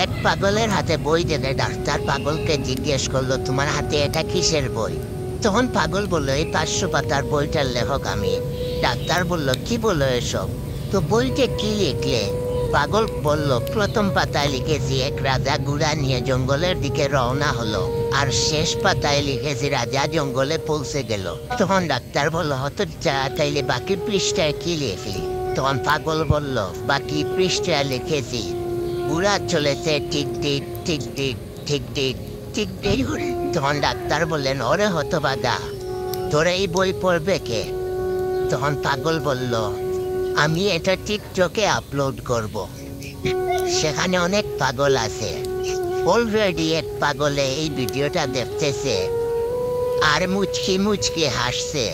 এক পাগলের হাতে বই দেখে ডাক্তার পাগলকে জিজ্ঞেস করলো, তোমার হাতে এটা কিসের বই? তখন পাগল বলল, এই 500 পাতার বইটার লেখক আমি। ডাক্তার বলল, কি বলো এসব? তো বইতে কি লিখলে? পাগল বলল, প্রথম পাতায় লিখেছি এক রাজা ঘোড়া নিয়ে জঙ্গলের দিকে রওনা হলো, আর শেষ পাতায় লিখেছি রাজা জঙ্গলে পৌঁছে গেল। তখন ডাক্তার বলল, হতচ্ছা, তাইলে বাকি পৃষ্ঠায় কি লিখলি? তখন পাগল বলল, বাকি পৃষ্ঠায় লিখেছি বুড়া চলেছে ঠিক ঠিক ঠিক ঠিক ঠিক ঠিক ঠিক ঠিক করে। তখন ডাক্তার বললেন, ওরে হতবাগা, তোর এই বই পড়বে কে? তখন পাগল বলল, আমি এটা টিকটকে আপলোড করব। সেখানে অনেক পাগল আছে। অলরেডি এক পাগলে এই ভিডিওটা দেখতেছে আর মুচকি মুচকি হাসছে।